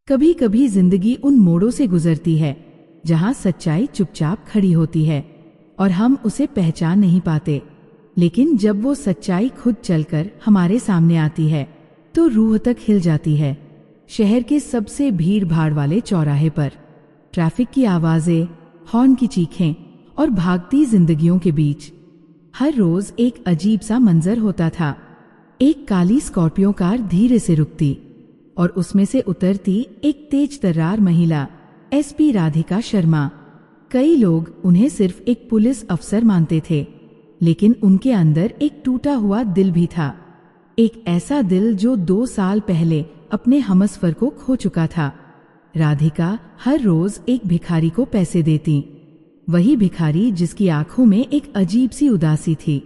कभी कभी जिंदगी उन मोड़ों से गुजरती है जहां सच्चाई चुपचाप खड़ी होती है और हम उसे पहचान नहीं पाते, लेकिन जब वो सच्चाई खुद चलकर हमारे सामने आती है तो रूह तक हिल जाती है। शहर के सबसे भीड़ भाड़ वाले चौराहे पर ट्रैफिक की आवाजें, हॉर्न की चीखें और भागती जिंदगियों के बीच हर रोज एक अजीब सा मंजर होता था। एक काली स्कॉर्पियो कार धीरे से रुकती और उसमें से उतरती एक तेज तर्रार महिला, एसपी राधिका शर्मा। कई लोग उन्हें सिर्फ एक पुलिस अफसर मानते थे, लेकिन उनके अंदर एक टूटा हुआ दिल भी था। एक ऐसा दिल जो 2 साल पहले अपने हमसफर को खो चुका था। राधिका हर रोज एक भिखारी को पैसे देती, वही भिखारी जिसकी आंखों में एक अजीब सी उदासी थी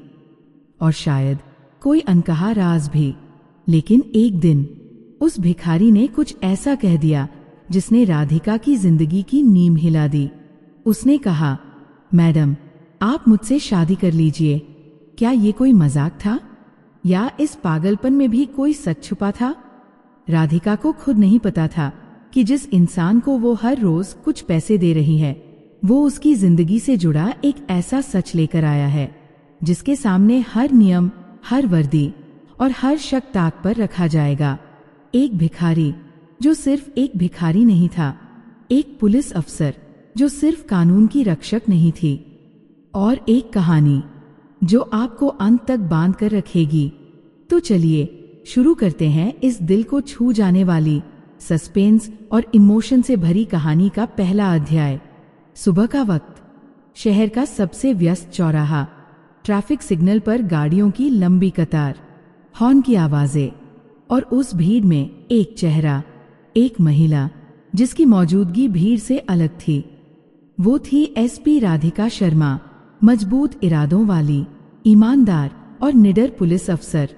और शायद कोई अनकहा राज भी। लेकिन एक दिन उस भिखारी ने कुछ ऐसा कह दिया जिसने राधिका की जिंदगी की नींव हिला दी। उसने कहा, मैडम, आप मुझसे शादी कर लीजिए। क्या ये कोई मजाक था या इस पागलपन में भी कोई सच छुपा था? राधिका को खुद नहीं पता था कि जिस इंसान को वो हर रोज कुछ पैसे दे रही है, वो उसकी जिंदगी से जुड़ा एक ऐसा सच लेकर आया है जिसके सामने हर नियम, हर वर्दी और हर शक ताक पर रखा जाएगा। एक भिखारी जो सिर्फ एक भिखारी नहीं था, एक पुलिस अफसर जो सिर्फ कानून की रक्षक नहीं थी, और एक कहानी जो आपको अंत तक बांध कर रखेगी। तो चलिए शुरू करते हैं इस दिल को छू जाने वाली, सस्पेंस और इमोशन से भरी कहानी का पहला अध्याय। सुबह का वक्त, शहर का सबसे व्यस्त चौराहा, ट्रैफिक सिग्नल पर गाड़ियों की लंबी कतार, हॉर्न की आवाजें और उस भीड़ में एक चेहरा, एक महिला जिसकी मौजूदगी भीड़ से अलग थी। वो थी एसपी राधिका शर्मा, मजबूत इरादों वाली, ईमानदार और निडर पुलिस अफसर।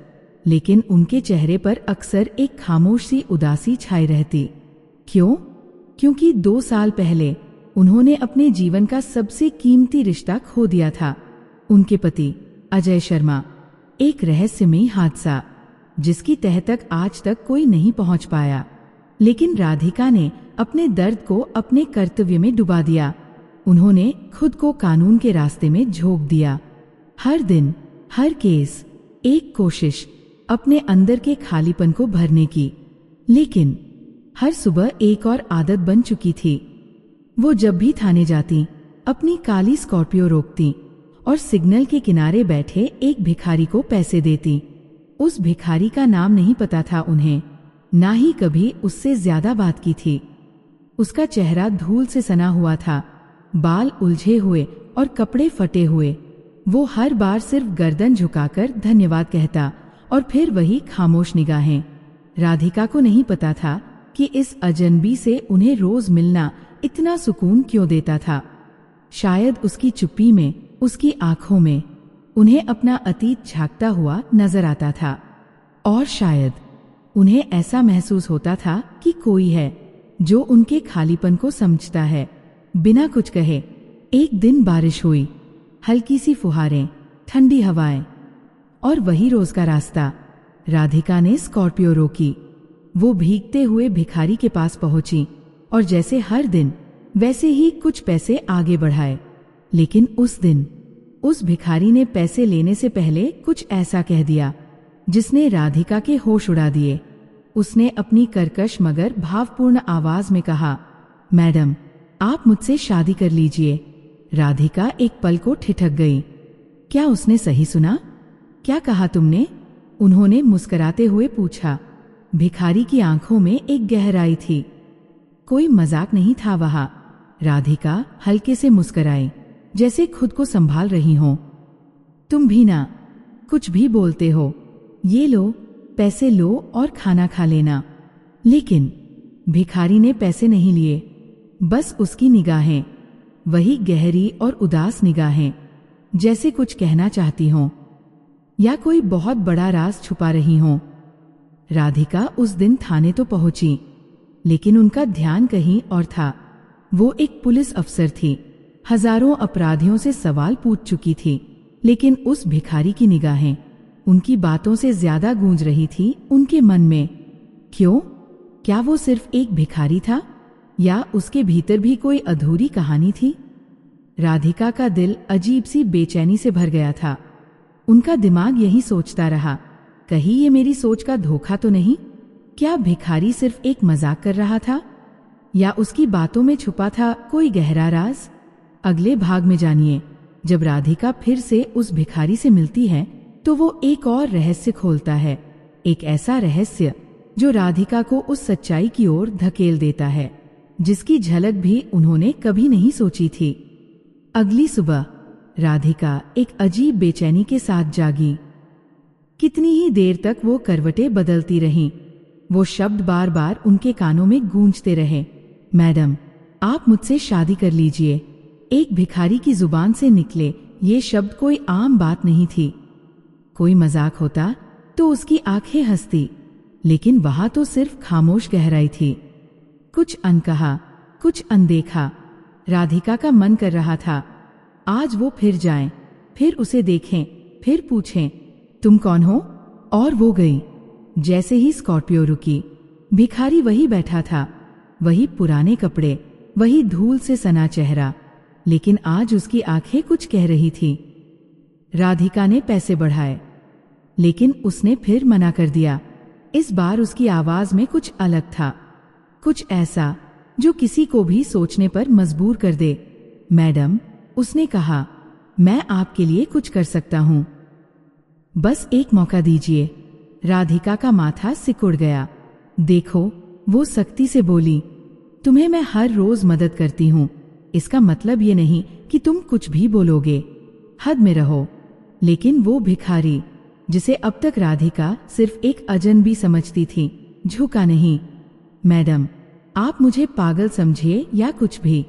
लेकिन उनके चेहरे पर अक्सर एक खामोश सी उदासी छाई रहती। क्यों? क्योंकि 2 साल पहले उन्होंने अपने जीवन का सबसे कीमती रिश्ता खो दिया था। उनके पति अजय शर्मा। एक रहस्यमयी हादसा जिसकी तह तक आज तक कोई नहीं पहुंच पाया। लेकिन राधिका ने अपने दर्द को अपने कर्तव्य में डुबा दिया। उन्होंने खुद को कानून के रास्ते में झोंक दिया। हर दिन, हर केस, एक कोशिश अपने अंदर के खालीपन को भरने की। लेकिन हर सुबह एक और आदत बन चुकी थी। वो जब भी थाने जाती, अपनी काली स्कॉर्पियो रोकती और सिग्नल के किनारे बैठे एक भिखारी को पैसे देती। उस भिखारी का नाम नहीं पता था उन्हें, ना ही कभी उससे ज्यादा बात की थी। उसका चेहरा धूल से सना हुआ था, बाल उलझे हुए और कपड़े फटे हुए। वो हर बार सिर्फ गर्दन झुकाकर धन्यवाद कहता और फिर वही खामोश निगाहें। राधिका को नहीं पता था कि इस अजनबी से उन्हें रोज मिलना इतना सुकून क्यों देता था। शायद उसकी चुप्पी में, उसकी आंखों में उन्हें अपना अतीत झांकता हुआ नजर आता था, और शायद उन्हें ऐसा महसूस होता था कि कोई है जो उनके खालीपन को समझता है। बिना कुछ कहे एक दिन बारिश हुई, हल्की सी फुहारें, ठंडी हवाएं और वही रोज का रास्ता। राधिका ने स्कॉर्पियो रोकी। वो भीगते हुए भिखारी के पास पहुंची और जैसे हर दिन वैसे ही कुछ पैसे आगे बढ़ाए। लेकिन उस दिन उस भिखारी ने पैसे लेने से पहले कुछ ऐसा कह दिया जिसने राधिका के होश उड़ा दिए। उसने अपनी कर्कश मगर भावपूर्ण आवाज में कहा, मैडम, आप मुझसे शादी कर लीजिए। राधिका एक पल को ठिठक गई। क्या उसने सही सुना? क्या कहा तुमने? उन्होंने मुस्कुराते हुए पूछा। भिखारी की आंखों में एक गहराई थी। कोई मजाक नहीं था वहां। राधिका हल्के से मुस्कुराई, जैसे खुद को संभाल रही हो। तुम भी ना कुछ भी बोलते हो। ये लो, पैसे लो और खाना खा लेना। लेकिन भिखारी ने पैसे नहीं लिए, बस उसकी निगाहें, वही गहरी और उदास निगाहें, जैसे कुछ कहना चाहती हों या कोई बहुत बड़ा राज छुपा रही हों। राधिका उस दिन थाने तो पहुंची, लेकिन उनका ध्यान कहीं और था। वो एक पुलिस अफसर थी, हजारों अपराधियों से सवाल पूछ चुकी थी, लेकिन उस भिखारी की निगाहें उनकी बातों से ज्यादा गूंज रही थी उनके मन में। क्यों? क्या वो सिर्फ एक भिखारी था या उसके भीतर भी कोई अधूरी कहानी थी? राधिका का दिल अजीब सी बेचैनी से भर गया था। उनका दिमाग यही सोचता रहा, कहीं ये मेरी सोच का धोखा तो नहीं? क्या भिखारी सिर्फ एक मजाक कर रहा था या उसकी बातों में छुपा था कोई गहरा राज? अगले भाग में जानिए, जब राधिका फिर से उस भिखारी से मिलती है तो वो एक और रहस्य खोलता है, एक ऐसा रहस्य जो राधिका को उस सच्चाई की ओर धकेल देता है जिसकी झलक भी उन्होंने कभी नहीं सोची थी। अगली सुबह राधिका एक अजीब बेचैनी के साथ जागी। कितनी ही देर तक वो करवटें बदलती रहीं। वो शब्द बार बार उनके कानों में गूंजते रहे, मैडम, आप मुझसे शादी कर लीजिए। एक भिखारी की जुबान से निकले ये शब्द कोई आम बात नहीं थी। कोई मजाक होता तो उसकी आंखें हंसती, लेकिन वहां तो सिर्फ खामोश गहराई थी। कुछ अनकहा, कुछ अनदेखा। राधिका का मन कर रहा था आज वो फिर जाएं, फिर उसे देखें, फिर पूछें, तुम कौन हो? और वो गई। जैसे ही स्कॉर्पियो रुकी, भिखारी वही बैठा था, वही पुराने कपड़े, वही धूल से सना चेहरा, लेकिन आज उसकी आंखें कुछ कह रही थी। राधिका ने पैसे बढ़ाए, लेकिन उसने फिर मना कर दिया। इस बार उसकी आवाज में कुछ अलग था, कुछ ऐसा जो किसी को भी सोचने पर मजबूर कर दे। मैडम, उसने कहा, मैं आपके लिए कुछ कर सकता हूं, बस एक मौका दीजिए। राधिका का माथा सिकुड़ गया। देखो, वो सख्ती से बोली, तुम्हें मैं हर रोज मदद करती हूं, इसका मतलब ये नहीं कि तुम कुछ भी बोलोगे, हद में रहो। लेकिन वो भिखारी, जिसे अब तक राधिका सिर्फ एक अजनबी समझती थी, झुका नहीं। मैडम, आप मुझे पागल समझिए या कुछ भी,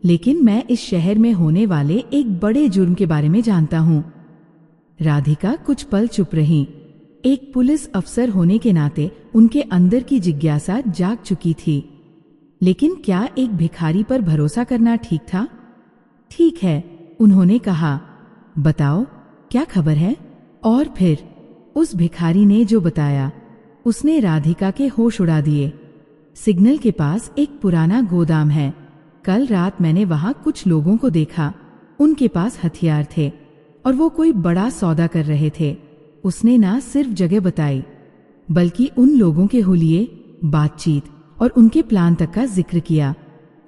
लेकिन मैं इस शहर में होने वाले एक बड़े जुर्म के बारे में जानता हूं। राधिका कुछ पल चुप रही। एक पुलिस अफसर होने के नाते उनके अंदर की जिज्ञासा जाग चुकी थी। लेकिन क्या एक भिखारी पर भरोसा करना ठीक था? ठीक है, उन्होंने कहा, बताओ क्या खबर है? और फिर उस भिखारी ने जो बताया, उसने राधिका के होश उड़ा दिए। सिग्नल के पास एक पुराना गोदाम है। कल रात मैंने वहां कुछ लोगों को देखा, उनके पास हथियार थे और वो कोई बड़ा सौदा कर रहे थे। उसने ना सिर्फ जगह बताई, बल्कि उन लोगों के हुलिये, बातचीत और उनके प्लान तक का जिक्र किया।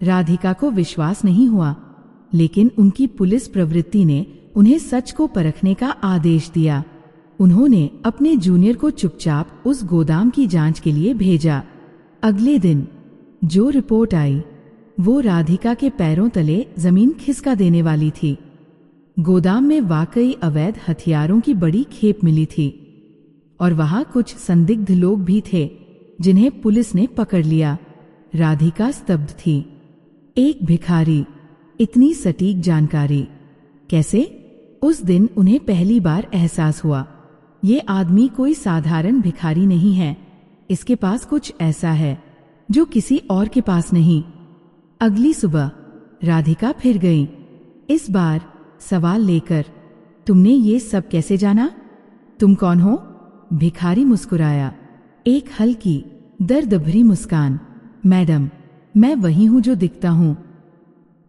राधिका को विश्वास नहीं हुआ, लेकिन उनकी पुलिस प्रवृत्ति ने उन्हें सच को परखने का आदेश दिया। उन्होंने अपने जूनियर को चुपचाप उस गोदाम की जांच के लिए भेजा। अगले दिन जो रिपोर्ट आई, वो राधिका के पैरों तले जमीन खिसका देने वाली थी। गोदाम में वाकई अवैध हथियारों की बड़ी खेप मिली थी और वहां कुछ संदिग्ध लोग भी थे जिन्हें पुलिस ने पकड़ लिया। राधिका स्तब्ध थी। एक भिखारी, इतनी सटीक जानकारी कैसे? उस दिन उन्हें पहली बार एहसास हुआ, ये आदमी कोई साधारण भिखारी नहीं है, इसके पास कुछ ऐसा है जो किसी और के पास नहीं। अगली सुबह राधिका फिर गई, इस बार सवाल लेकर, तुमने ये सब कैसे जाना? तुम कौन हो? भिखारी मुस्कुराया, एक हल्की दर्द भरी मुस्कान। मैडम, मैं वही हूं जो दिखता हूं,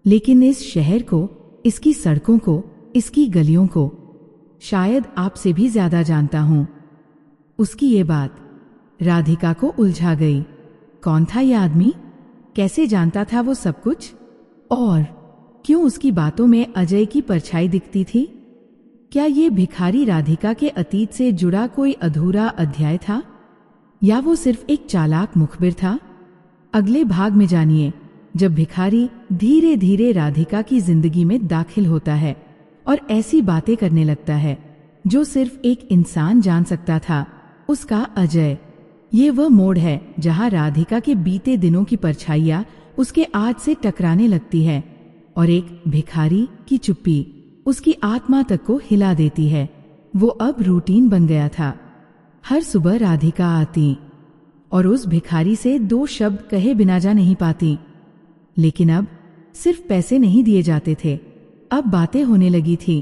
लेकिन इस शहर को, इसकी सड़कों को, इसकी गलियों को शायद आपसे भी ज्यादा जानता हूं। उसकी ये बात राधिका को उलझा गई। कौन था यह आदमी? कैसे जानता था वो सब कुछ? और क्यों उसकी बातों में अजय की परछाई दिखती थी? क्या ये भिखारी राधिका के अतीत से जुड़ा कोई अधूरा अध्याय था, या वो सिर्फ एक चालाक मुखबिर था? अगले भाग में जानिए, जब भिखारी धीरे धीरे राधिका की जिंदगी में दाखिल होता है और ऐसी बातें करने लगता है जो सिर्फ एक इंसान जान सकता था, उसका अजय। ये वह मोड़ है जहां राधिका के बीते दिनों की परछाइयां उसके आज से टकराने लगती है और एक भिखारी की चुप्पी उसकी आत्मा तक को हिला देती है। वो अब रूटीन बन गया था। हर सुबह राधिका आती और उस भिखारी से 2 शब्द कहे बिना जा नहीं पाती, लेकिन अब सिर्फ पैसे नहीं दिए जाते थे, अब बातें होने लगी थी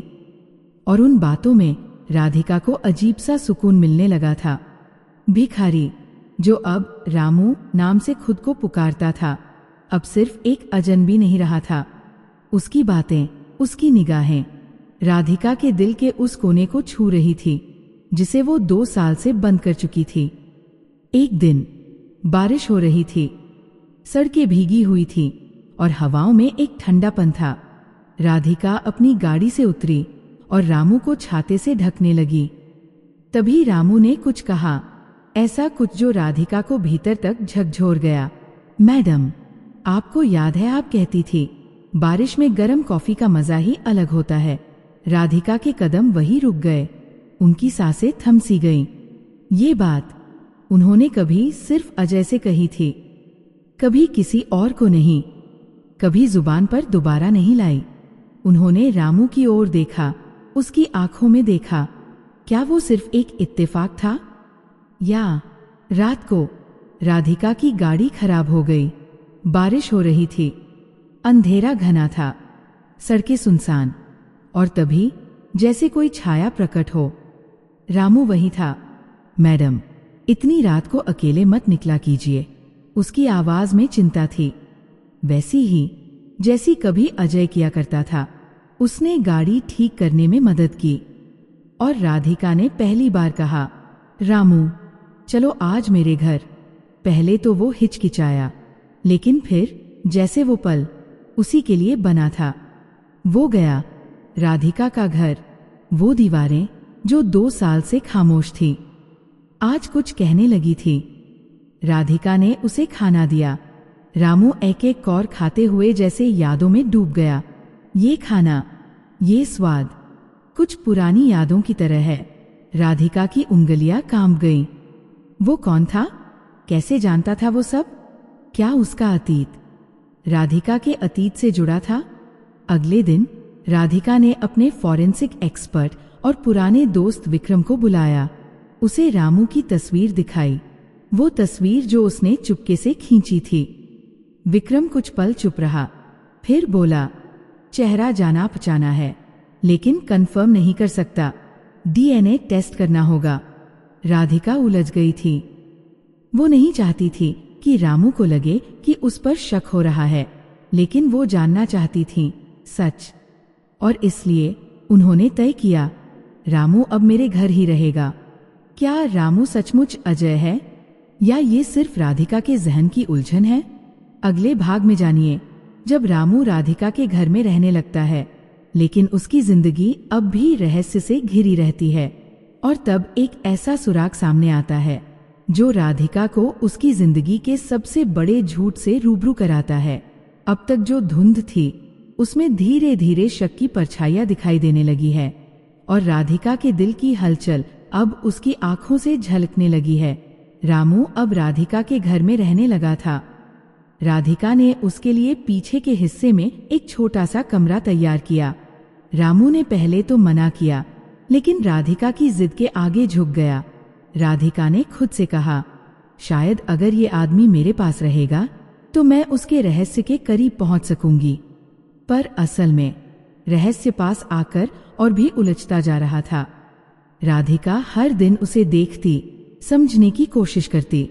और उन बातों में राधिका को अजीब सा सुकून मिलने लगा था। भिखारी, जो अब रामू नाम से खुद को पुकारता था, अब सिर्फ एक अजनबी नहीं रहा था। उसकी बातें, उसकी निगाहें राधिका के दिल के उस कोने को छू रही थी जिसे वो 2 साल से बंद कर चुकी थी। एक दिन बारिश हो रही थी, सड़कें भीगी हुई थी और हवाओं में एक ठंडापन था। राधिका अपनी गाड़ी से उतरी और रामू को छाते से ढकने लगी। तभी रामू ने कुछ कहा, ऐसा कुछ जो राधिका को भीतर तक झकझोर गया। मैडम, आपको याद है आप कहती थी बारिश में गर्म कॉफी का मजा ही अलग होता है। राधिका के कदम वहीं रुक गए, उनकी सांसें थम सी गईं। ये बात उन्होंने कभी सिर्फ अजय से कही थी, कभी किसी और को नहीं, कभी जुबान पर दोबारा नहीं लाई। उन्होंने रामू की ओर देखा, उसकी आंखों में देखा। क्या वो सिर्फ एक इत्तेफाक था? या रात को राधिका की गाड़ी खराब हो गई। बारिश हो रही थी, अंधेरा घना था, सड़कें सुनसान, और तभी जैसे कोई छाया प्रकट हो। रामू वही था। मैडम, इतनी रात को अकेले मत निकला कीजिए। उसकी आवाज में चिंता थी, वैसी ही जैसी कभी अजय किया करता था। उसने गाड़ी ठीक करने में मदद की और राधिका ने पहली बार कहा, रामू चलो आज मेरे घर। पहले तो वो हिचकिचाया, लेकिन फिर जैसे वो पल उसी के लिए बना था। वो गया। राधिका का घर, वो दीवारें जो 2 साल से खामोश थी, आज कुछ कहने लगी थी। राधिका ने उसे खाना दिया। रामू एक एक कौर खाते हुए जैसे यादों में डूब गया। ये खाना, ये स्वाद कुछ पुरानी यादों की तरह है। राधिका की उंगलियां कांप गईं। वो कौन था? कैसे जानता था वो सब? क्या उसका अतीत राधिका के अतीत से जुड़ा था? अगले दिन राधिका ने अपने फॉरेंसिक एक्सपर्ट और पुराने दोस्त विक्रम को बुलाया। उसे रामू की तस्वीर दिखाई, वो तस्वीर जो उसने चुपके से खींची थी। विक्रम कुछ पल चुप रहा, फिर बोला, चेहरा जाना पहचाना है, लेकिन कंफर्म नहीं कर सकता। डीएनए टेस्ट करना होगा। राधिका उलझ गई थी। वो नहीं चाहती थी कि रामू को लगे कि उस पर शक हो रहा है, लेकिन वो जानना चाहती थी सच। और इसलिए उन्होंने तय किया, रामू अब मेरे घर ही रहेगा। क्या रामू सचमुच अजय है या ये सिर्फ राधिका के जहन की उलझन है? अगले भाग में जानिए, जब रामू राधिका के घर में रहने लगता है, लेकिन उसकी जिंदगी अब भी रहस्य से घिरी रहती है। और तब एक ऐसा सुराग सामने आता है जो राधिका को उसकी जिंदगी के सबसे बड़े झूठ से रूबरू कराता है। अब तक जो धुंध थी उसमें धीरे धीरे शक की परछाइयां दिखाई देने लगी है और राधिका के दिल की हलचल अब उसकी आंखों से झलकने लगी है। रामू अब राधिका के घर में रहने लगा था। राधिका ने उसके लिए पीछे के हिस्से में एक छोटा सा कमरा तैयार किया। रामू ने पहले तो मना किया, लेकिन राधिका की जिद के आगे झुक गया। राधिका ने खुद से कहा, शायद अगर ये आदमी मेरे पास रहेगा तो मैं उसके रहस्य के करीब पहुंच सकूंगी। पर असल में रहस्य पास आकर और भी उलझता जा रहा था। राधिका हर दिन उसे देखती, समझने की कोशिश करती,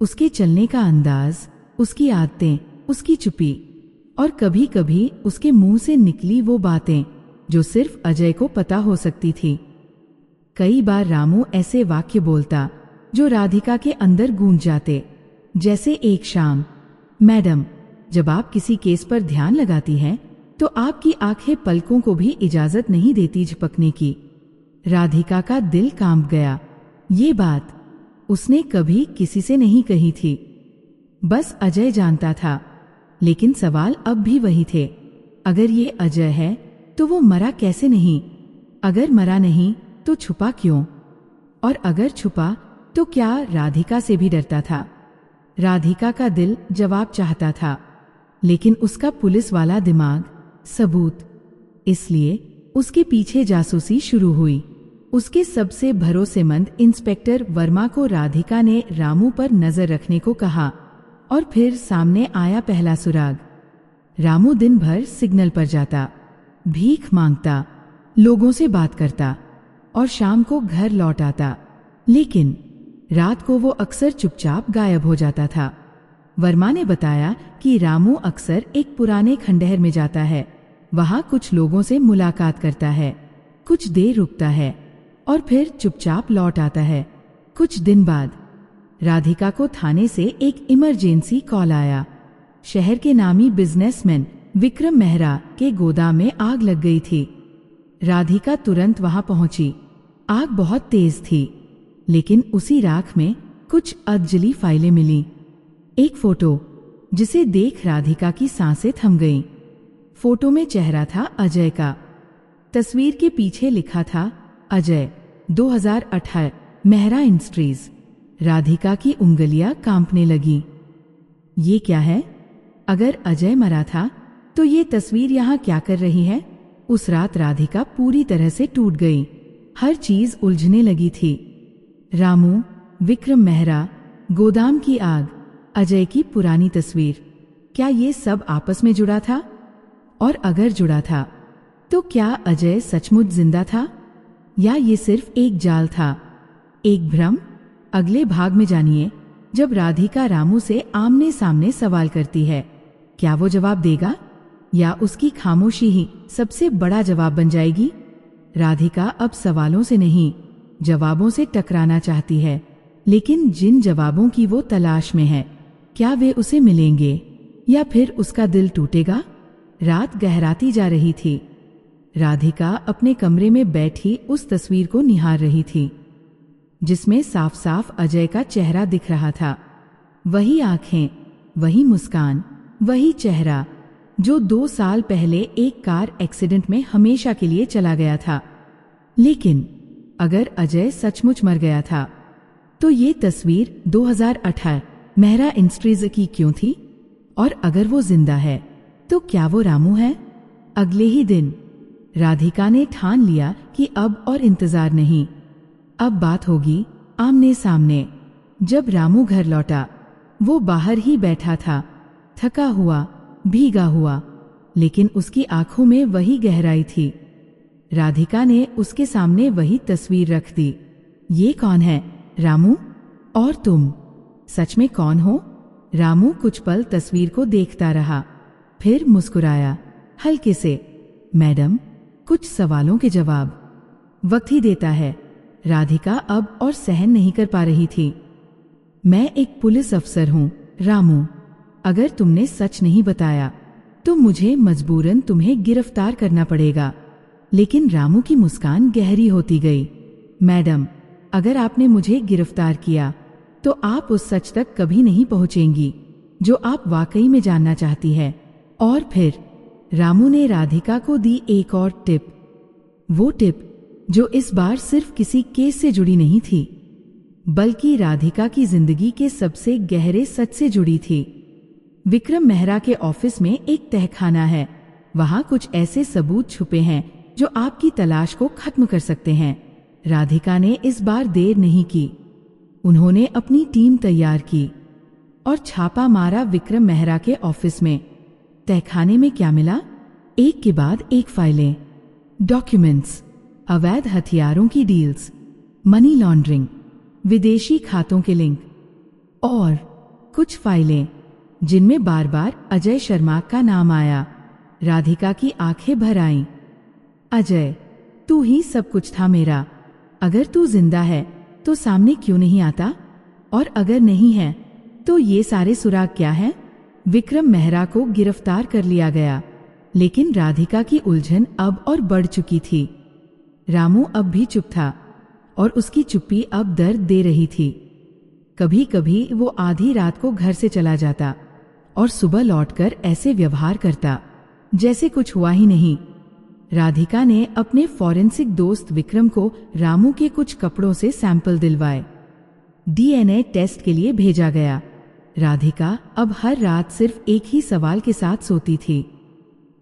उसके चलने का अंदाज, उसकी आदतें, उसकी चुप्पी, और कभी कभी उसके मुंह से निकली वो बातें जो सिर्फ अजय को पता हो सकती थी। कई बार रामू ऐसे वाक्य बोलता जो राधिका के अंदर गूंज जाते, जैसे एक शाम, मैडम, जब आप किसी केस पर ध्यान लगाती हैं तो आपकी आंखें पलकों को भी इजाजत नहीं देती झपकने की। राधिका का दिल कांप गया। ये बात उसने कभी किसी से नहीं कही थी, बस अजय जानता था। लेकिन सवाल अब भी वही थे, अगर ये अजय है तो वो मरा कैसे नहीं? अगर मरा नहीं तो छुपा क्यों? और अगर छुपा तो क्या राधिका से भी डरता था? राधिका का दिल जवाब चाहता था, लेकिन उसका पुलिस वाला दिमाग सबूत। इसलिए उसके पीछे जासूसी शुरू हुई। उसके सबसे भरोसेमंद इंस्पेक्टर वर्मा को राधिका ने रामू पर नजर रखने को कहा और फिर सामने आया पहला सुराग। रामू दिन भर सिग्नल पर जाता, भीख मांगता, लोगों से बात करता और शाम को घर लौट आता। लेकिन रात को वो अक्सर चुपचाप गायब हो जाता था। वर्मा ने बताया कि रामू अक्सर एक पुराने खंडहर में जाता है, वहां कुछ लोगों से मुलाकात करता है, कुछ देर रुकता है और फिर चुपचाप लौट आता है। कुछ दिन बाद राधिका को थाने से एक इमरजेंसी कॉल आया। शहर के नामी बिजनेसमैन विक्रम मेहरा के गोदाम में आग लग गई थी। राधिका तुरंत वहां पहुंची। आग बहुत तेज थी, लेकिन उसी राख में कुछ अधजली फाइलें मिली। एक फोटो जिसे देख राधिका की सांसें थम गईं। फोटो में चेहरा था अजय का। तस्वीर के पीछे लिखा था अजय 2018 मेहरा इंडस्ट्रीज। राधिका की उंगलियां कांपने लगी। ये क्या है? अगर अजय मरा था तो ये तस्वीर यहाँ क्या कर रही है? उस रात राधिका पूरी तरह से टूट गई। हर चीज उलझने लगी थी। रामू, विक्रम मेहरा, गोदाम की आग, अजय की पुरानी तस्वीर, क्या ये सब आपस में जुड़ा था? और अगर जुड़ा था तो क्या अजय सचमुच जिंदा था या ये सिर्फ एक जाल था, एक भ्रम? अगले भाग में जानिए, जब राधिका रामू से आमने सामने सवाल करती है, क्या वो जवाब देगा या उसकी खामोशी ही सबसे बड़ा जवाब बन जाएगी? राधिका अब सवालों से नहीं, जवाबों से टकराना चाहती है, लेकिन जिन जवाबों की वो तलाश में है, क्या वे उसे मिलेंगे या फिर उसका दिल टूटेगा? रात गहराती जा रही थी। राधिका अपने कमरे में बैठी उस तस्वीर को निहार रही थी, जिसमें साफ साफ अजय का चेहरा दिख रहा था। वही आंखें, वही मुस्कान, वही चेहरा जो 2 साल पहले एक कार एक्सीडेंट में हमेशा के लिए चला गया था। लेकिन अगर अजय सचमुच मर गया था तो ये तस्वीर 2018 मेहरा इंडस्ट्रीज की क्यों थी? और अगर वो जिंदा है तो क्या वो रामू है? अगले ही दिन राधिका ने ठान लिया कि अब और इंतजार नहीं, अब बात होगी आमने सामने। जब रामू घर लौटा, वो बाहर ही बैठा था, थका हुआ, भीगा हुआ, लेकिन उसकी आंखों में वही गहराई थी। राधिका ने उसके सामने वही तस्वीर रख दी। ये कौन है रामू? और तुम सच में कौन हो? रामू कुछ पल तस्वीर को देखता रहा, फिर मुस्कुराया हल्के से। मैडम, कुछ सवालों के जवाब वक्त ही देता है। राधिका अब और सहन नहीं कर पा रही थी। मैं एक पुलिस अफसर हूँ रामू, अगर तुमने सच नहीं बताया तो मुझे मजबूरन तुम्हें गिरफ्तार करना पड़ेगा। लेकिन रामू की मुस्कान गहरी होती गई। मैडम, अगर आपने मुझे गिरफ्तार किया तो आप उस सच तक कभी नहीं पहुंचेंगी जो आप वाकई में जानना चाहती है। और फिर रामू ने राधिका को दी एक और टिप, वो टिप जो इस बार सिर्फ किसी केस से जुड़ी नहीं थी, बल्कि राधिका की जिंदगी के सबसे गहरे सच से जुड़ी थी। विक्रम मेहरा के ऑफिस में एक तहखाना है, वहां कुछ ऐसे सबूत छुपे हैं जो आपकी तलाश को खत्म कर सकते हैं। राधिका ने इस बार देर नहीं की। उन्होंने अपनी टीम तैयार की और छापा मारा विक्रम मेहरा के ऑफिस में। तहखाने में क्या मिला? एक के बाद एक फाइलें, डॉक्यूमेंट्स, अवैध हथियारों की डील्स, मनी लॉन्ड्रिंग, विदेशी खातों के लिंक और कुछ फाइलें जिनमें बार बार अजय शर्मा का नाम आया। राधिका की आंखें भर आईं। अजय, तू ही सब कुछ था मेरा। अगर तू जिंदा है तो सामने क्यों नहीं आता? और अगर नहीं है तो ये सारे सुराग क्या हैं? विक्रम मेहरा को गिरफ्तार कर लिया गया, लेकिन राधिका की उलझन अब और बढ़ चुकी थी। रामू अब भी चुप था और उसकी चुप्पी अब दर्द दे रही थी। कभी कभी वो आधी रात को घर से चला जाता और सुबह लौटकर ऐसे व्यवहार करता जैसे कुछ हुआ ही नहीं। राधिका ने अपने फॉरेंसिक दोस्त विक्रम को रामू के कुछ कपड़ों से सैंपल दिलवाए। डीएनए टेस्ट के लिए भेजा गया। राधिका अब हर रात सिर्फ एक ही सवाल के साथ सोती थी,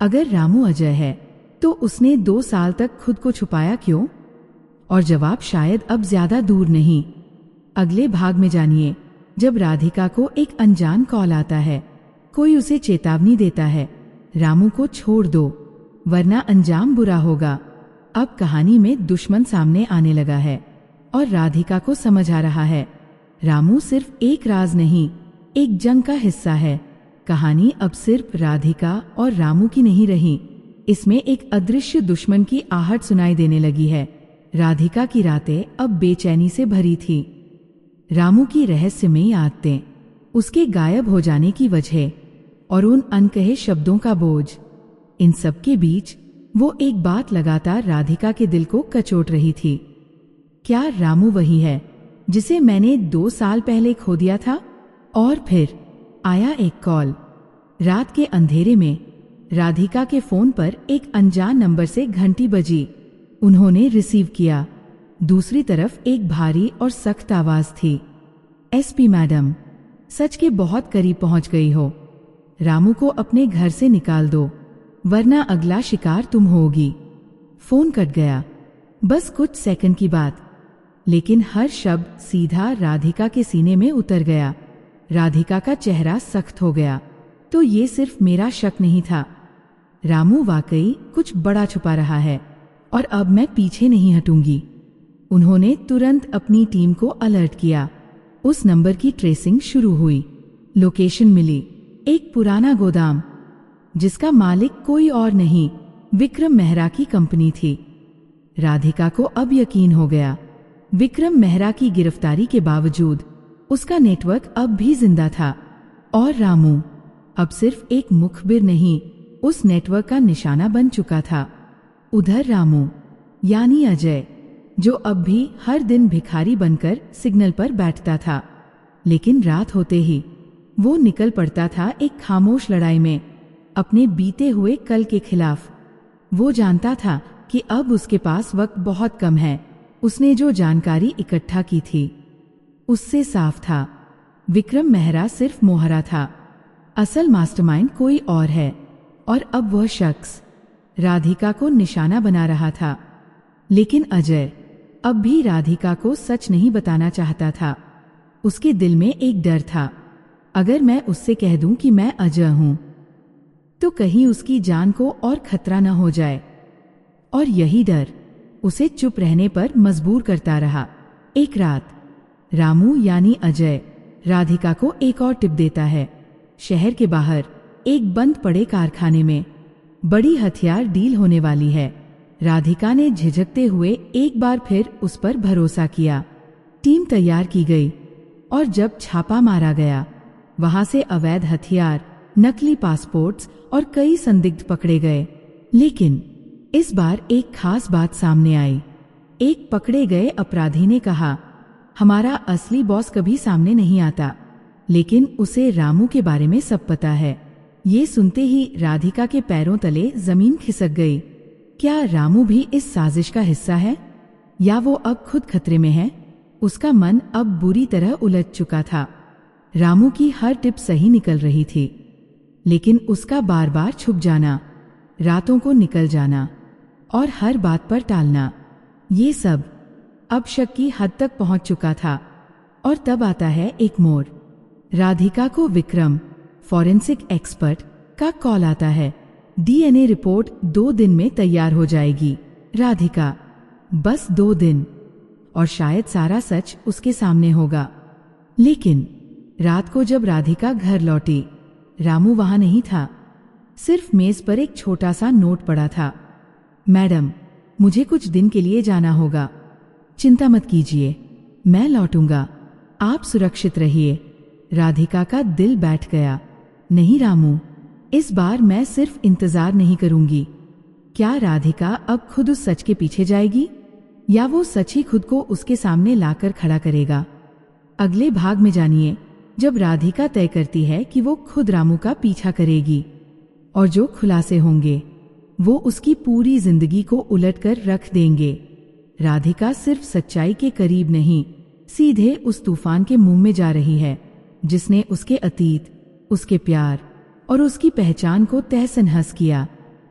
अगर रामू अजय है तो उसने 2 साल तक खुद को छुपाया क्यों? और जवाब शायद अब ज्यादा दूर नहीं। अगले भाग में जानिए, जब राधिका को एक अनजान कॉल आता है, कोई उसे चेतावनी देता है, रामू को छोड़ दो वरना अंजाम बुरा होगा। अब कहानी में दुश्मन सामने आने लगा है और राधिका को समझ आ रहा है रामू सिर्फ एक राज नहीं, एक जंग का हिस्सा है। कहानी अब सिर्फ राधिका और रामू की नहीं रही, इसमें एक अदृश्य दुश्मन की आहट सुनाई देने लगी है। राधिका की रातें अब बेचैनी से भरी थी। रामू की रहस्यमयी आदतें, उसके गायब हो जाने की वजह और उन अनकहे शब्दों का बोझ, इन सब के बीच वो एक बात लगातार राधिका के दिल को कचोट रही थी। क्या रामू वही है जिसे मैंने 2 साल पहले खो दिया था? और फिर आया एक कॉल। रात के अंधेरे में राधिका के फोन पर एक अनजान नंबर से घंटी बजी। उन्होंने रिसीव किया। दूसरी तरफ एक भारी और सख्त आवाज थी। एसपी मैडम, सच के बहुत करीब पहुंच गई हो। रामू को अपने घर से निकाल दो, वरना अगला शिकार तुम होगी। फोन कट गया। बस कुछ सेकंड की बात, लेकिन हर शब्द सीधा राधिका के सीने में उतर गया। राधिका का चेहरा सख्त हो गया। तो ये सिर्फ मेरा शक नहीं था, रामू वाकई कुछ बड़ा छुपा रहा है, और अब मैं पीछे नहीं हटूंगी। उन्होंने तुरंत अपनी टीम को अलर्ट किया। उस नंबर की ट्रेसिंग शुरू हुई। लोकेशन मिली, एक पुराना गोदाम जिसका मालिक कोई और नहीं, विक्रम मेहरा की कंपनी थी। राधिका को अब यकीन हो गया, विक्रम मेहरा की गिरफ्तारी के बावजूद उसका नेटवर्क अब भी जिंदा था, और रामू अब सिर्फ एक मुखबिर नहीं, उस नेटवर्क का निशाना बन चुका था। उधर रामू यानी अजय, जो अब भी हर दिन भिखारी बनकर सिग्नल पर बैठता था, लेकिन रात होते ही वो निकल पड़ता था एक खामोश लड़ाई में, अपने बीते हुए कल के खिलाफ। वो जानता था कि अब उसके पास वक्त बहुत कम है। उसने जो जानकारी इकट्ठा की थी उससे साफ था, विक्रम मेहरा सिर्फ मोहरा था, असल मास्टरमाइंड कोई और है। और अब वह शख्स राधिका को निशाना बना रहा था। लेकिन अजय अब भी राधिका को सच नहीं बताना चाहता था। उसके दिल में एक डर था, अगर मैं उससे कह दूं कि मैं अजय हूं, तो कहीं उसकी जान को और खतरा न हो जाए। और यही डर उसे चुप रहने पर मजबूर करता रहा। एक रात रामू यानी अजय राधिका को एक और टिप देता है। शहर के बाहर एक बंद पड़े कारखाने में बड़ी हथियार डील होने वाली है। राधिका ने झिझकते हुए एक बार फिर उस पर भरोसा किया। टीम तैयार की गई, और जब छापा मारा गया, वहां से अवैध हथियार, नकली पासपोर्ट्स और कई संदिग्ध पकड़े गए। लेकिन इस बार एक खास बात सामने आई। एक पकड़े गए अपराधी ने कहा, हमारा असली बॉस कभी सामने नहीं आता, लेकिन उसे रामू के बारे में सब पता है। ये सुनते ही राधिका के पैरों तले जमीन खिसक गई। क्या रामू भी इस साजिश का हिस्सा है, या वो अब खुद खतरे में है? उसका मन अब बुरी तरह उलझ चुका था। रामू की हर टिप सही निकल रही थी, लेकिन उसका बार बार छुप जाना, रातों को निकल जाना और हर बात पर टालना, ये सब अब शक की हद तक पहुंच चुका था। और तब आता है एक मोड़। राधिका को विक्रम, फॉरेंसिक एक्सपर्ट, का कॉल आता है। डीएनए रिपोर्ट 2 दिन में तैयार हो जाएगी। राधिका, बस 2 दिन, और शायद सारा सच उसके सामने होगा। लेकिन रात को जब राधिका घर लौटी, रामू वहां नहीं था। सिर्फ मेज पर एक छोटा सा नोट पड़ा था। मैडम, मुझे कुछ दिन के लिए जाना होगा। चिंता मत कीजिए, मैं लौटूंगा, आप सुरक्षित रहिए। राधिका का दिल बैठ गया। नहीं रामू, इस बार मैं सिर्फ इंतजार नहीं करूंगी। क्या राधिका अब खुद उस सच के पीछे जाएगी, या वो सच ही खुद को उसके सामने लाकर खड़ा करेगा? अगले भाग में जानिए, जब राधिका तय करती है कि वो खुद रामू का पीछा करेगी, और जो खुलासे होंगे वो उसकी पूरी जिंदगी को उलटकर रख देंगे। राधिका सिर्फ सच्चाई के करीब नहीं, सीधे उस तूफान के मुंह में जा रही है, जिसने उसके अतीत, उसके प्यार और उसकी पहचान को तहस नहस किया।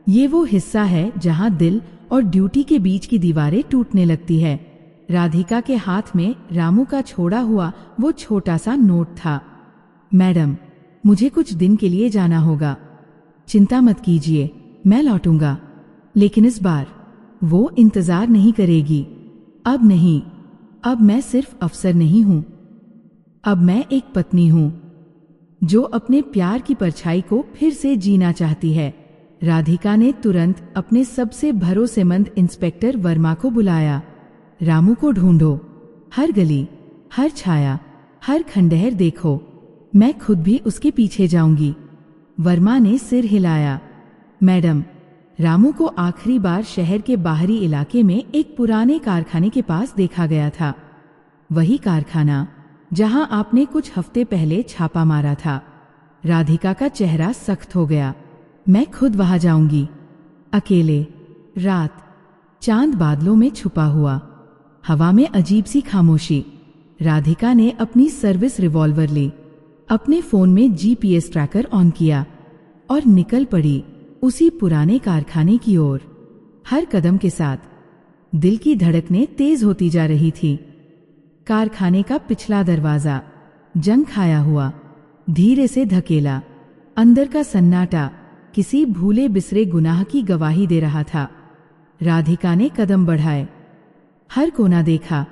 ये वो हिस्सा है जहां दिल और ड्यूटी के बीच की दीवारें टूटने लगती है। राधिका के हाथ में रामू का छोड़ा हुआ वो छोटा सा नोट था। मैडम, मुझे कुछ दिन के लिए जाना होगा। चिंता मत कीजिए, मैं लौटूंगा। लेकिन इस बार वो इंतजार नहीं करेगी। अब नहीं, अब मैं सिर्फ अफसर नहीं हूं, अब मैं एक पत्नी हूँ जो अपने प्यार की परछाई को फिर से जीना चाहती है। राधिका ने तुरंत अपने सबसे भरोसेमंद इंस्पेक्टर वर्मा को बुलाया। रामू को ढूंढो, हर गली, हर छाया, हर खंडहर देखो, मैं खुद भी उसके पीछे जाऊंगी। वर्मा ने सिर हिलाया। मैडम, रामू को आखिरी बार शहर के बाहरी इलाके में एक पुराने कारखाने के पास देखा गया था। वही कारखाना जहां आपने कुछ हफ्ते पहले छापा मारा था। राधिका का चेहरा सख्त हो गया। मैं खुद वहां जाऊंगी, अकेले। रात, चांद बादलों में छुपा हुआ, हवा में अजीब सी खामोशी। राधिका ने अपनी सर्विस रिवॉल्वर ली, अपने फोन में जीपीएस ट्रैकर ऑन किया और निकल पड़ी उसी पुराने कारखाने की ओर। हर कदम के साथ दिल की धड़कनें तेज होती जा रही थी। कारखाने का पिछला दरवाजा जंग खाया हुआ, धीरे से धकेला। अंदर का सन्नाटा किसी भूले बिसरे गुनाह की गवाही दे रहा था। राधिका ने कदम बढ़ाए, हर कोना देखा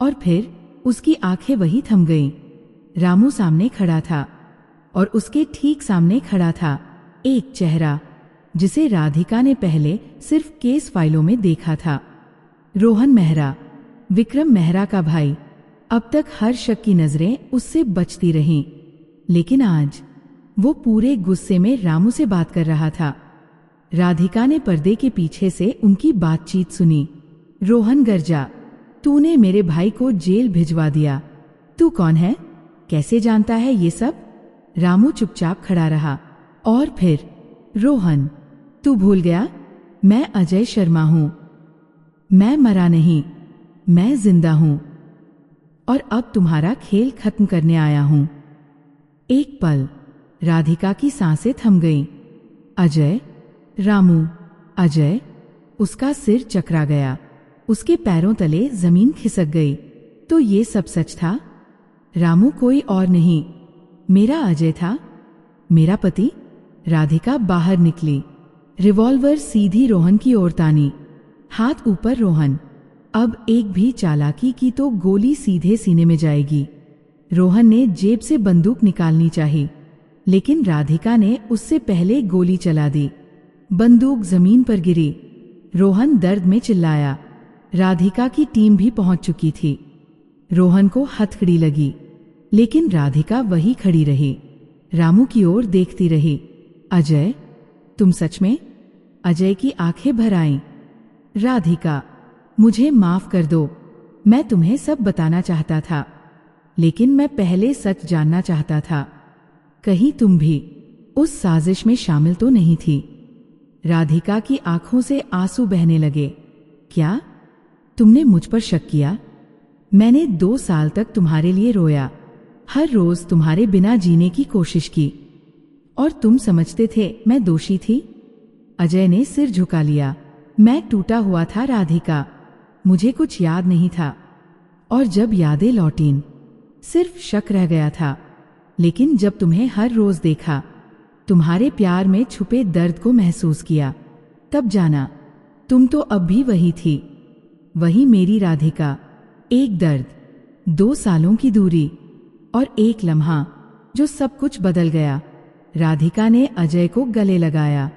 और फिर उसकी आंखें वही थम गईं। रामू सामने खड़ा था और उसके ठीक सामने खड़ा था एक चेहरा जिसे राधिका ने पहले सिर्फ केस फाइलों में देखा था। रोहन मेहरा, विक्रम मेहरा का भाई। अब तक हर शक की नजरें उससे बचती रहीं, लेकिन आज वो पूरे गुस्से में रामू से बात कर रहा था। राधिका ने पर्दे के पीछे से उनकी बातचीत सुनी। रोहन गर्जा, तूने मेरे भाई को जेल भिजवा दिया। तू कौन है? कैसे जानता है ये सब? रामू चुपचाप खड़ा रहा। और फिर, रोहन, तू भूल गया? मैं अजय शर्मा हूं। मैं मरा नहीं, मैं जिंदा हूं और अब तुम्हारा खेल खत्म करने आया हूं। एक पल राधिका की सांसें थम गईं। अजय, रामू, अजय। उसका सिर चकरा गया, उसके पैरों तले जमीन खिसक गई। तो ये सब सच था? रामू कोई और नहीं, मेरा अजय था, मेरा पति। राधिका बाहर निकली, रिवॉल्वर सीधी रोहन की ओर तानी। हाथ ऊपर। रोहन, अब एक भी चालाकी की तो गोली सीधे सीने में जाएगी। रोहन ने जेब से बंदूक निकालनी चाही, लेकिन राधिका ने उससे पहले गोली चला दी। बंदूक जमीन पर गिरी। रोहन दर्द में चिल्लाया। राधिका की टीम भी पहुंच चुकी थी। रोहन को हथकड़ी लगी, लेकिन राधिका वही खड़ी रही, रामू की ओर देखती रही। अजय, तुम सच में? अजय की आंखें भर आईं। राधिका, मुझे माफ कर दो, मैं तुम्हें सब बताना चाहता था, लेकिन मैं पहले सच जानना चाहता था। कहीं तुम भी उस साजिश में शामिल तो नहीं थी? राधिका की आंखों से आंसू बहने लगे। क्या तुमने मुझ पर शक किया? मैंने 2 साल तक तुम्हारे लिए रोया, हर रोज तुम्हारे बिना जीने की कोशिश की, और तुम समझते थे मैं दोषी थी? अजय ने सिर झुका लिया। मैं टूटा हुआ था राधिका, मुझे कुछ याद नहीं था, और जब यादें लौटीं सिर्फ शक रह गया था। लेकिन जब तुम्हें हर रोज देखा, तुम्हारे प्यार में छुपे दर्द को महसूस किया, तब जाना तुम तो अब भी वही थी, वही मेरी राधिका। एक दर्द, 2 सालों की दूरी और एक लम्हा जो सब कुछ बदल गया। राधिका ने अजय को गले लगाया।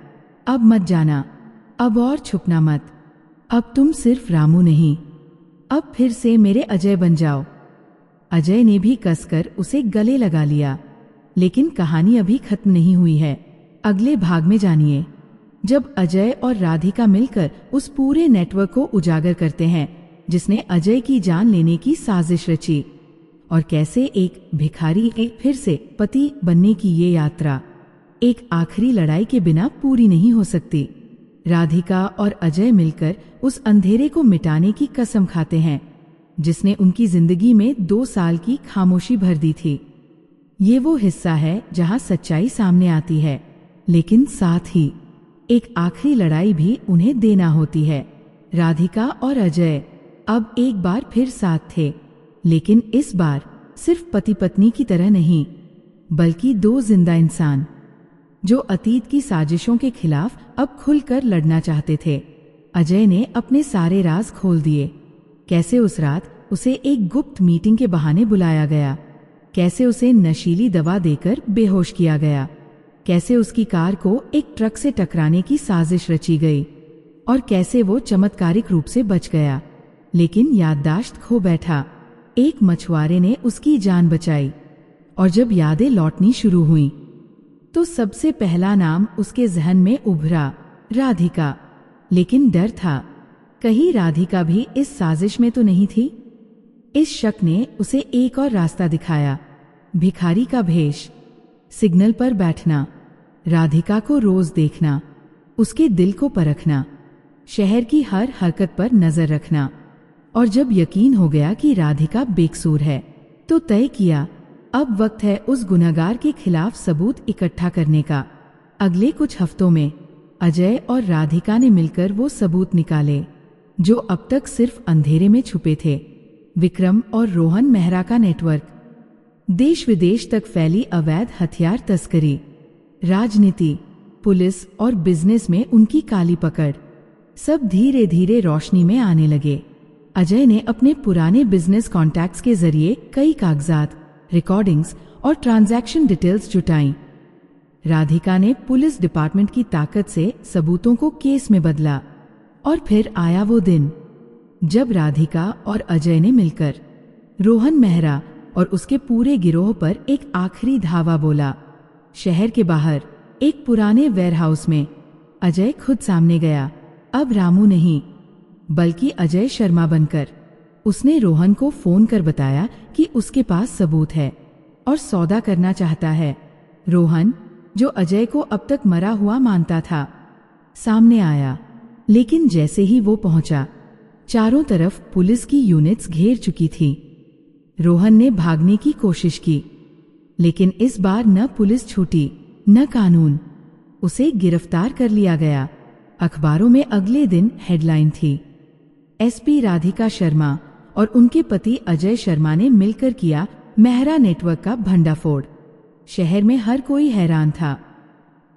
अब मत जाना, अब और छुपना मत। अब तुम सिर्फ रामू नहीं, अब फिर से मेरे अजय बन जाओ। अजय ने भी कसकर उसे गले लगा लिया। लेकिन कहानी अभी खत्म नहीं हुई है। अगले भाग में जानिए, जब अजय और राधिका मिलकर उस पूरे नेटवर्क को उजागर करते हैं जिसने अजय की जान लेने की साजिश रची, और कैसे एक भिखारी के फिर से पति बनने की ये यात्रा एक आखिरी लड़ाई के बिना पूरी नहीं हो सकती। राधिका और अजय मिलकर उस अंधेरे को मिटाने की कसम खाते हैं जिसने उनकी जिंदगी में 2 साल की खामोशी भर दी थी। ये वो हिस्सा है जहां सच्चाई सामने आती है, लेकिन साथ ही एक आखिरी लड़ाई भी उन्हें देना होती है। राधिका और अजय अब एक बार फिर साथ थे, लेकिन इस बार सिर्फ पति पत्नी की तरह नहीं, बल्कि 2 जिंदा इंसान जो अतीत की साजिशों के खिलाफ अब खुलकर लड़ना चाहते थे। अजय ने अपने सारे राज खोल दिए। कैसे उस रात उसे एक गुप्त मीटिंग के बहाने बुलाया गया, कैसे उसे नशीली दवा देकर बेहोश किया गया, कैसे उसकी कार को एक ट्रक से टकराने की साजिश रची गई और कैसे वो चमत्कारिक रूप से बच गया, लेकिन याददाश्त खो बैठा। एक मछुआरे ने उसकी जान बचाई और जब यादें लौटनी शुरू हुईं, तो सबसे पहला नाम उसके जहन में उभरा, राधिका। लेकिन डर था, कहीं राधिका भी इस साजिश में तो नहीं थी। इस शक ने उसे एक और रास्ता दिखाया, भिखारी का भेष, सिग्नल पर बैठना, राधिका को रोज देखना, उसके दिल को परखना, शहर की हर हरकत पर नजर रखना। और जब यकीन हो गया कि राधिका बेकसूर है, तो तय किया अब वक्त है उस गुनहगार के खिलाफ सबूत इकट्ठा करने का। अगले कुछ हफ्तों में अजय और राधिका ने मिलकर वो सबूत निकाले जो अब तक सिर्फ अंधेरे में छुपे थे। विक्रम और रोहन मेहरा का नेटवर्क, देश विदेश तक फैली अवैध हथियार तस्करी, राजनीति, पुलिस और बिजनेस में उनकी काली पकड़, सब धीरे धीरे रोशनी में आने लगे। अजय ने अपने पुराने बिजनेस कॉन्टैक्ट्स के जरिए कई कागजात, रिकॉर्डिंग्स और ट्रांजैक्शन डिटेल्स जुटाई। राधिका ने पुलिस डिपार्टमेंट की ताकत से सबूतों को केस में बदला। और फिर आया वो दिन जब राधिका और अजय ने मिलकर रोहन मेहरा और उसके पूरे गिरोह पर एक आखिरी धावा बोला। शहर के बाहर एक पुराने वेयरहाउस में अजय खुद सामने गया, अब रामू नहीं बल्कि अजय शर्मा बनकर। उसने रोहन को फोन कर बताया कि उसके पास सबूत है और सौदा करना चाहता है। रोहन, जो अजय को अब तक मरा हुआ मानता था, सामने आया, लेकिन जैसे ही वो पहुंचा, चारों तरफ पुलिस की यूनिट्स घेर चुकी थी। रोहन ने भागने की कोशिश की, लेकिन इस बार न पुलिस छूटी न कानून। उसे गिरफ्तार कर लिया गया। अखबारों में अगले दिन हेडलाइन थी, एसपी राधिका शर्मा और उनके पति अजय शर्मा ने मिलकर किया मेहरा नेटवर्क का भंडाफोड़। शहर में हर कोई हैरान था।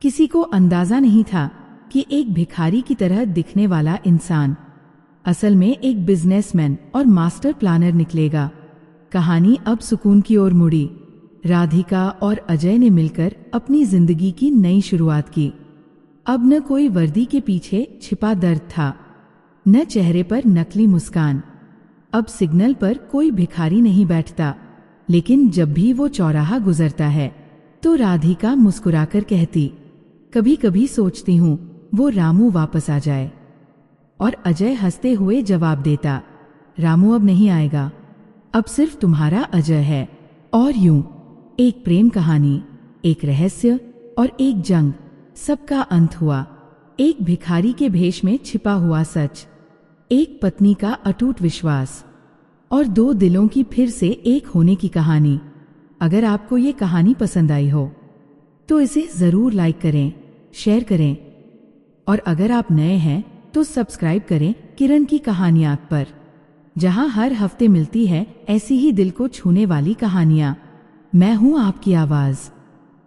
किसी को अंदाजा नहीं था कि एक भिखारी की तरह दिखने वाला इंसान असल में एक बिजनेसमैन और मास्टर प्लानर निकलेगा। कहानी अब सुकून की ओर मुड़ी। राधिका और अजय ने मिलकर अपनी जिंदगी की नई शुरुआत की। अब न कोई वर्दी के पीछे छिपा दर्द था, न चेहरे पर नकली मुस्कान। अब सिग्नल पर कोई भिखारी नहीं बैठता, लेकिन जब भी वो चौराहा गुजरता है तो राधिका मुस्कुराकर कहती, कभी कभी सोचती हूँ वो रामू वापस आ जाए। और अजय हंसते हुए जवाब देता, रामू अब नहीं आएगा, अब सिर्फ तुम्हारा अजय है। और यूं एक प्रेम कहानी, एक रहस्य और एक जंग, सबका अंत हुआ। एक भिखारी के भेष में छिपा हुआ सच, एक पत्नी का अटूट विश्वास और दो दिलों की फिर से एक होने की कहानी। अगर आपको ये कहानी पसंद आई हो तो इसे जरूर लाइक करें, शेयर करें और अगर आप नए हैं तो सब्सक्राइब करें किरण की कहानियां पर, जहां हर हफ्ते मिलती है ऐसी ही दिल को छूने वाली कहानियां। मैं हूं आपकी आवाज।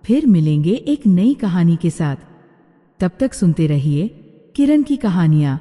फिर मिलेंगे एक नई कहानी के साथ। तब तक सुनते रहिए किरण की कहानियां।